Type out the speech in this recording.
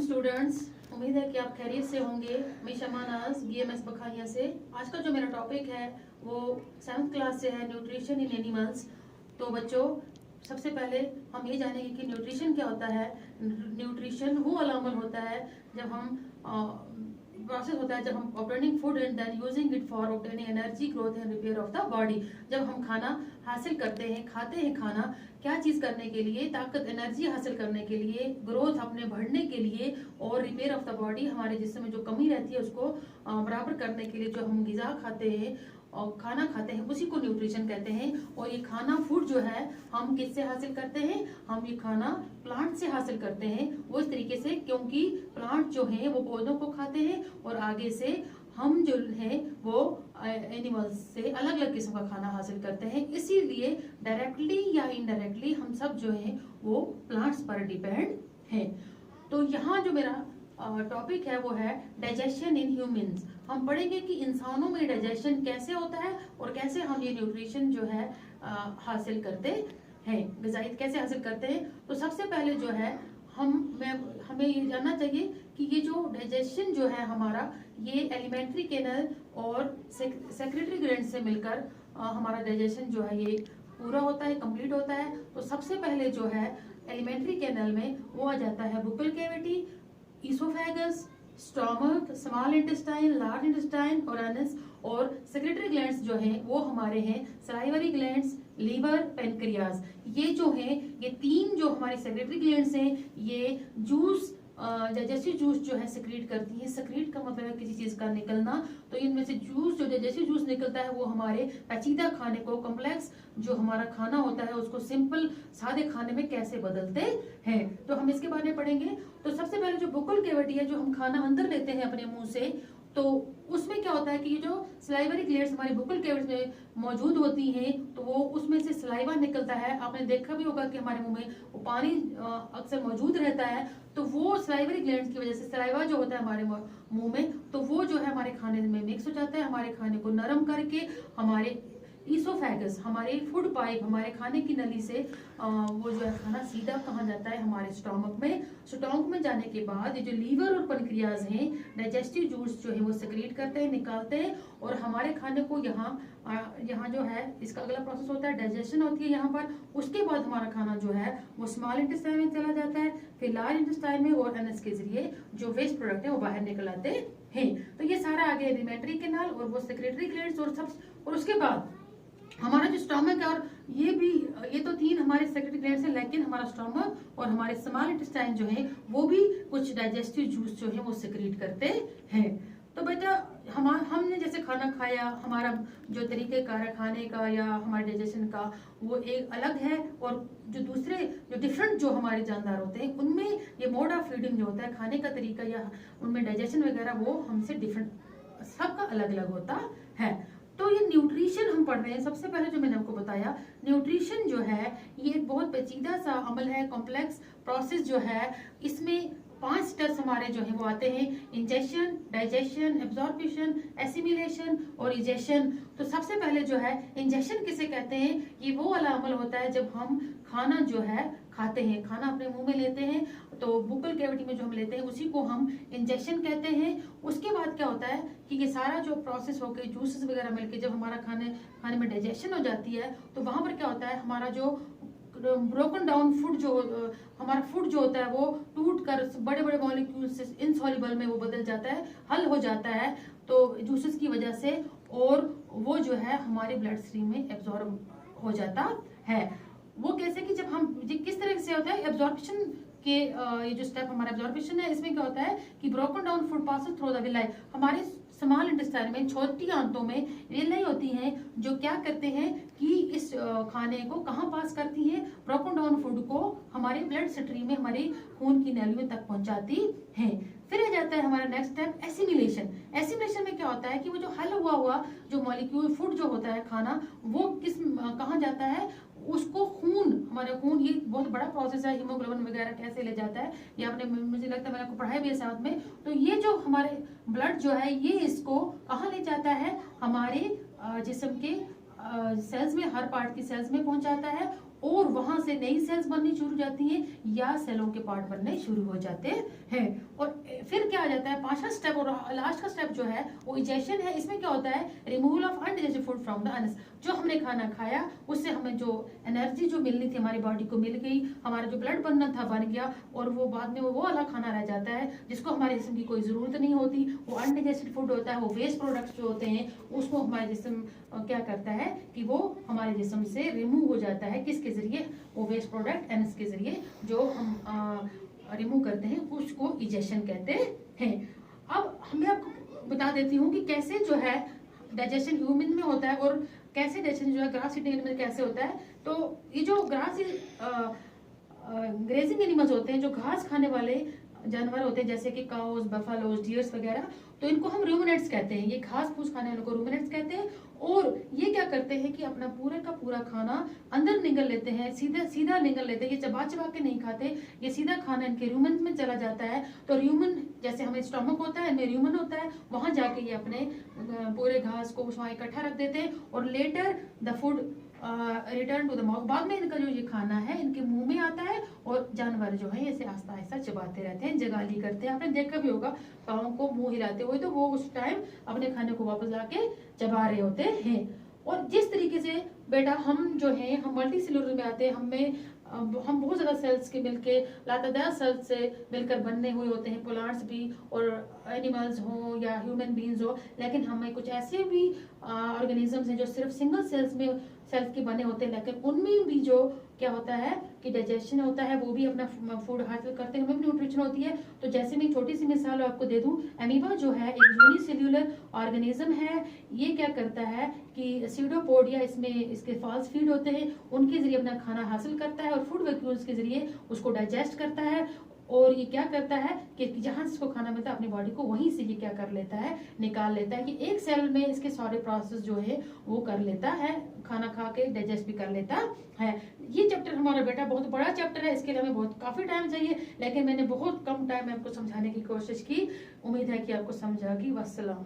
Students, उम्मीद है कि आप खैरियत से होंगे। मैं शमा नाज BMS बखानिया से। आज का जो मेरा टॉपिक है वो 7th क्लास से है, न्यूट्रिशन इन एनिमल्स। तो बच्चों, सबसे पहले हम ये जानेंगे कि न्यूट्रिशन क्या होता है। न्यूट्रिशन वो वाला अमल होता है जब हम प्रोसेस होता है जब हम obtaining food and then using it for obtaining energy, growth and repair of the body. जब हम खाना हासिल करते हैं, खाते हैं खाना, क्या चीज करने के लिए? ताकत, एनर्जी हासिल करने के लिए, ग्रोथ अपने बढ़ने के लिए और रिपेयर ऑफ द बॉडी, हमारे जिस्म में जो कमी रहती है उसको बराबर करने के लिए जो हम ग़िज़ा खाते हैं और खाना खाते हैं उसी को न्यूट्रिशन कहते हैं। और ये खाना फूड जो है हम किससे हासिल करते हैं? हम ये खाना प्लांट से हासिल करते हैं। वो इस तरीके से, क्योंकि प्लांट जो है वो पौधों को खाते हैं और आगे से हम जो है वो एनिमल्स से अलग अलग किस्म का खाना हासिल करते हैं। इसीलिए डायरेक्टली या इनडायरेक्टली हम सब जो है वो प्लांट्स पर डिपेंड हैं। तो यहाँ जो मेरा टॉपिक है वो है डाइजेशन इन ह्यूमंस। हम पढ़ेंगे कि इंसानों में डाइजेशन कैसे होता है और कैसे हम ये न्यूट्रिशन जो है हासिल करते हैं, ग़िज़ाई कैसे हासिल करते हैं। तो सबसे पहले जो है हमें ये जानना चाहिए कि ये जो डाइजेशन जो है हमारा, ये एलिमेंट्री कैनल और सेक्रेटरी ग्लैंड से मिलकर हमारा डाइजेशन जो है ये पूरा होता है, कंप्लीट होता है। तो सबसे पहले जो है एलिमेंट्री कैनल में वो आ जाता है buccal cavity, esophagus, stomach, small intestine, large intestine और एनस। और सेक्रेटरी ग्लैंड्स जो हैं वो हमारे हैं सलाइवरी ग्लैंड्स, लीवर, पेनक्रियाज। ये जो हैं, ये तीन जो हमारी सेक्रेटरी ग्लैंड्स हैं, ये जूस, डाइजेस्टिव जूस जो है सेक्रेट करती है। सेक्रेट का मतलब है किसी चीज का निकलना। तो इनमें से जूस, जो डाइजेस्टिव जूस निकलता है वो हमारे पेचीदा खाने को, कॉम्प्लेक्स जो हमारा खाना होता है उसको सिंपल सादे खाने में कैसे बदलते हैं, तो हम इसके बारे में पढ़ेंगे। तो सबसे पहले जो बुकल कैविटी है, जो हम खाना अंदर लेते हैं अपने मुंह से, तो उसमें क्या होता है कि ये जो सलाइवरी ग्लैंड्स हमारी बुकल कैविटी में मौजूद होती हैं, तो वो उसमें से सलाइवा निकलता है। आपने देखा भी होगा कि हमारे मुंह में वो पानी अक्सर मौजूद रहता है। तो वो सलाइवरी ग्लैंड्स की वजह से सलाइवा जो होता है हमारे मुंह में, तो वो जो है हमारे खाने में मिक्स हो जाता है, हमारे खाने को नरम करके हमारे इसोफेगस, हमारे फूड पाइप, हमारे खाने की नली से वो जो है खाना सीधा कहाँ जाता है? हमारे स्टोमक में। स्टोमक में जाने के बाद ये जो लीवर और पेनक्रियाज हैं, डाइजेस्टिव जूस जो है वो सेक्रेट करते हैं, निकालते हैं और हमारे खाने को यहाँ जो है इसका अगला प्रोसेस होता है, डाइजेशन होती है यहाँ पर। उसके बाद हमारा खाना जो है वो स्मॉल इंटेस्टाइन में चला जाता है, फिर लार्ज इंटेस्टाइन में और एनएस के जरिए जो वेस्ट प्रोडक्ट है वो बाहर निकल आते हैं। तो ये सारा आगे एलिमेंट्री कैनाल और वो सेक्रेटरी ग्लैंड्स और उसके बाद हमारा जो स्टोमक है, और ये तो तीन हमारे सेक्रेटरी ग्लैंड्स हैं, लेकिन हमारा स्टोमक और हमारे स्मॉल इंटेस्टाइन जो है वो भी कुछ डाइजेस्टिव जूस जो है वो सेक्रेट करते हैं। तो बेटा हमने जैसे खाना खाया, हमारा जो तरीक़ेकार है खाने का या हमारे डाइजेशन का वो एक अलग है, और जो दूसरे जो डिफरेंट जो हमारे जानदार होते हैं उनमें ये मोड ऑफ फीडिंग जो होता है, खाने का तरीका या उनमें डाइजेशन वगैरह वो हमसे डिफरेंट, सबका अलग अलग होता है। तो ये न्यूट्रिशन हम पढ़ रहे हैं। सबसे पहले जो मैंने आपको बताया, न्यूट्रिशन जो है ये एक बहुत पेचीदा सा अमल है, कॉम्प्लेक्स प्रोसेस जो है। इसमें 5 स्टेप्स हमारे जो है वो आते हैं: इंजेक्शन, डाइजेशन, एब्जॉर्प्शन, एसिमिलेशन और इजेशन। तो सबसे पहले जो है इंजेक्शन किसे कहते हैं? ये वो वाला अमल होता है जब हम खाना जो है खाते हैं, खाना अपने मुंह में लेते हैं, तो बुकल कैविटी में जो हम लेते हैं उसी को हम इंजेक्शन कहते हैं। उसके बाद क्या होता है कि ये सारा जो प्रोसेस होकर जूसेस वगैरह मिलके जब हमारा खाने में डाइजेशन हो जाती है, तो वहां पर क्या होता है, हमारा जो ब्रोकन डाउन फूड हमारा फूड जो होता है वो टूट कर बड़े बड़े मॉलिक्यूल्स इनसॉल्युबल में वो बदल जाता है, हल हो जाता है, तो जूसेस की वजह से, और वो जो है हमारे ब्लड स्ट्रीम में एब्जॉर्ब हो जाता है। वो कैसे कि जब हम किस तरह से होता है एब्जॉर्प्शन के, ये जो स्टेप हमारा एब्जॉर्प्शन है, इसमें क्या होता है कि broken down food passes through the villi, हमारे स्मॉल इंटेस्टाइन में, छोटी आंतों में विलाई होती हैं जो क्या करते हैं कि इस खाने को कहाँ पास करती हैं? ब्रोकन डाउन फूड को हमारे ब्लड स्ट्रीम में, हमारे खून की नलियों तक पहुंचाती हैं। फिर आ जाता है हमारा नेक्स्ट स्टेप एसिमिलेशन। एसिमिलेशन में क्या होता है कि वो जो हल हुआ जो मॉलिक्यूल फूड जो होता है खाना, वो कहाँ जाता है? उसको हमारा खून, ये बहुत बड़ा प्रोसेस है, हीमोग्लोबिन वगैरह कैसे ले जाता है ये आपने, मुझे लगता है मैंने आपको पढ़ाया भी है साथ में। तो ये जो हमारे ब्लड जो है ये इसको कहाँ ले जाता है? हमारे जिस्म के सेल्स में, हर पार्ट की सेल्स में पहुंचाता है, और वहां से नई सेल्स बननी शुरू हो जाती हैं या सेलों के पार्ट बनने शुरू हो जाते हैं। और फिर क्या आ जाता है, पांचवा स्टेप और लास्ट का स्टेप जो है वो इजेशन है। इसमें क्या होता है, removal of undigested food from the Anas. जो हमने खाना खाया उससे हमें जो एनर्जी जो मिलनी थी हमारी बॉडी को मिल गई, हमारा जो ब्लड बनना था बन गया, और वो बाद में वो अलग खाना रह जाता है जिसको हमारे जिस्म की कोई जरूरत नहीं होती। वो अनडाइजेस्टेड फूड होता है, वो वेस्ट प्रोडक्ट्स जो होते हैं उसको हमारे जिस्म क्या करता है कि वो हमारे जिस्म से रिमूव हो जाता है। किसके जरिए, वो वेस्ट प्रोडक्ट एनस के जरिए जो हम रिमूव करते हैं उसको इजेशन कहते हैं। अब मैं आपको बता देती हूँ कि कैसे जो है डाइजेशन ह्यूमन में होता है और कैसे डाइजेशन जो है ग्रास ईटिंग एनिमल कैसे होता है। तो ये जो ग्रेजिंग एनिमल्स होते हैं, जो घास खाने वाले जानवर होते हैं जैसे कि काउस, बफेलोज, डियर्स वगैरह, तो इनको हम रूमिनेट्स कहते हैं। ये घास फूस खाने वालों को रूमिनेट्स कहते हैं। और ये क्या करते हैं कि अपना पूरे का पूरा खाना अंदर निगल लेते हैं, सीधा सीधा निगल लेते हैं। ये चबा चबा के नहीं खाते, ये सीधा खाना इनके रूमन में चला जाता है। तो रूमन जैसे हमें स्टमक होता है, इनमें रूमन होता है, वहां जाके ये अपने पूरे घास को वहां इकट्ठा रख देते हैं और later the food return to the mouth. बाद में इनका जो ये खाना है इनके मुंह में आता है और जानवर जो है ऐसे आस्ता आस्ता चबाते रहते हैं, जगाली करते हैं। आपने देखा भी होगा पाँव को मुंह हिलाते हुए, तो वो उस टाइम अपने खाने को वापस लाके चबा रहे होते हैं। और जिस तरीके से बेटा हम जो है हम मल्टी सेलुलर में आते हैं, हम बहुत ज्यादा सेल्स के मिलके लातादार सेल्स से मिलकर बनने हुए होते हैं, प्लांट्स भी और एनिमल्स हो या ह्यूमन बींग्स हो। लेकिन हमें कुछ ऐसे भी ऑर्गेनिजम्स हैं जो सिर्फ सिंगल सेल्स के बने होते हैं, लेकिन उनमें भी जो क्या होता है कि डाइजेशन होता है, वो भी अपना फूड हासिल करते हैं, हमें भी न्यूट्रिशन होती है। तो जैसे मैं छोटी सी मिसाल आपको दे दूं, अमीबा जो है एक यूनिसेल्युलर ऑर्गेनिज्म है। ये क्या करता है कि सीडोपोडिया इसमें इसके फॉल्स फीड होते हैं, उनके जरिए अपना खाना हासिल करता है और फूड वैक्यूल्स के जरिए उसको डाइजेस्ट करता है। और ये क्या करता है कि जहां से इसको खाना मिलता है अपनी बॉडी को वहीं से ये क्या कर लेता है, निकाल लेता है। कि एक सेल में इसके सारे प्रोसेस जो है वो कर लेता है, खाना खा के डाइजेस्ट भी कर लेता है। ये चैप्टर हमारा बेटा बहुत बड़ा चैप्टर है, इसके लिए हमें बहुत काफी टाइम चाहिए, लेकिन मैंने बहुत कम टाइम में आपको समझाने की कोशिश की। उम्मीद है कि आपको समझ आ गई। वस्सलाम।